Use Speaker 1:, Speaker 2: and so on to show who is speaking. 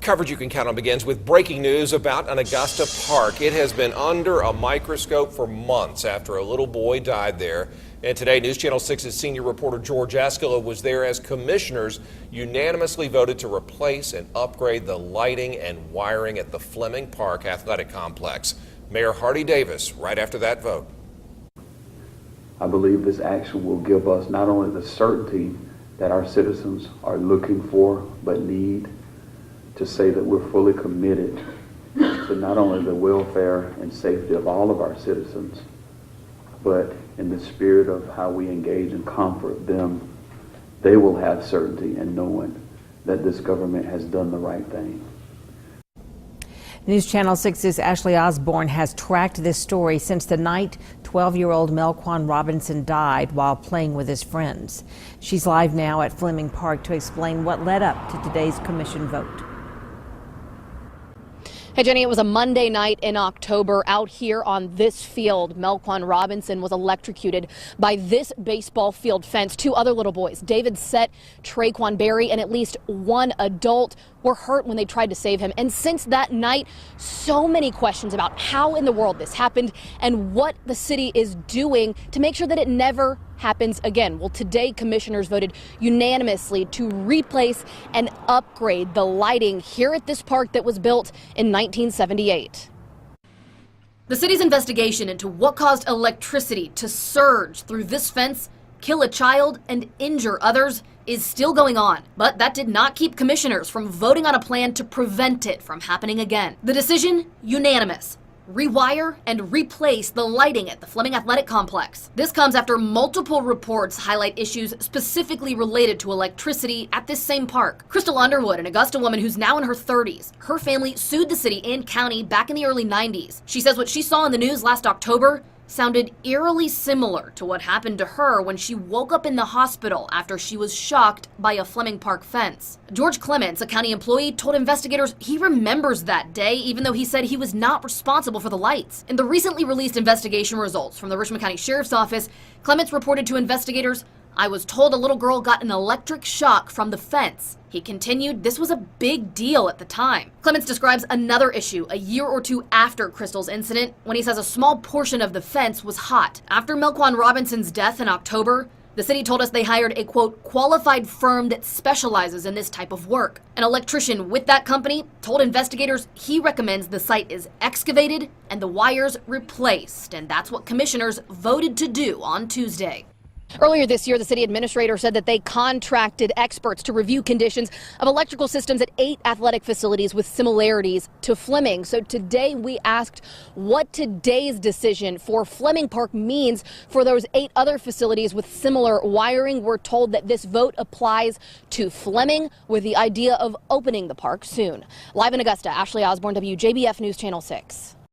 Speaker 1: Coverage you can count on begins with breaking news about an Augusta park. It has been under a microscope for months after a little boy died there. And today, News Channel 6's senior reporter George Escala was there as commissioners unanimously voted to replace and upgrade the lighting and wiring at the Fleming Park athletic complex. Mayor Hardy Davis right after that vote.
Speaker 2: I believe this action will give us not only the certainty that our citizens are looking for but need, to say that we're fully committed to not only the welfare and safety of all of our citizens, but in the spirit of how we engage and comfort them, they will have certainty in knowing that this government has done the right thing.
Speaker 3: News Channel 6's Ashley Osborne has tracked this story since the night 12-year-old Melquan Robinson died while playing with his friends. She's live now at Fleming Park to explain what led up to today's commission vote.
Speaker 4: Hey, Jenny, it was a Monday night in October out here on this field. Melquan Robinson was electrocuted by this baseball field fence. Two other little boys, David Sett, Traquan Berry, and at least one adult were hurt when they tried to save him. And since that night, so many questions about how in the world this happened and what the city is doing to make sure that it never happens again. Well, today commissioners voted unanimously to replace and upgrade the lighting here at this park that was built in 1978. The city's investigation into what caused electricity to surge through this fence, kill a child, and injure others is still going on. But that did not keep commissioners from voting on a plan to prevent it from happening again. The decision, unanimous. Rewire and replace the lighting at the Fleming Athletic Complex. This comes after multiple reports highlight issues specifically related to electricity at this same park. Crystal Underwood, an Augusta woman who's now in her 30s, her family sued the city and county back in the early 90s. She says what she saw in the news last October sounded eerily similar to what happened to her when she woke up in the hospital after she was shocked by a Fleming Park fence. George Clements, a county employee, told investigators he remembers that day, even though he said he was not responsible for the lights. In the recently released investigation results from the Richmond County Sheriff's Office, Clements reported to investigators, "I was told a little girl got an electric shock from the fence." He continued, this was a big deal at the time. Clements describes another issue a year or two after Crystal's incident when he says a small portion of the fence was hot. After Melquan Robinson's death in October, the city told us they hired a, quote, qualified firm that specializes in this type of work. An electrician with that company told investigators he recommends the site is excavated and the wires replaced, and that's what commissioners voted to do on Tuesday. Earlier this year, the city administrator said that they contracted experts to review conditions of electrical systems at 8 athletic facilities with similarities to Fleming. So today we asked what today's decision for Fleming Park means for those 8 other facilities with similar wiring. We're told that this vote applies to Fleming with the idea of opening the park soon. Live in Augusta, Ashley Osborne, WJBF News Channel 6.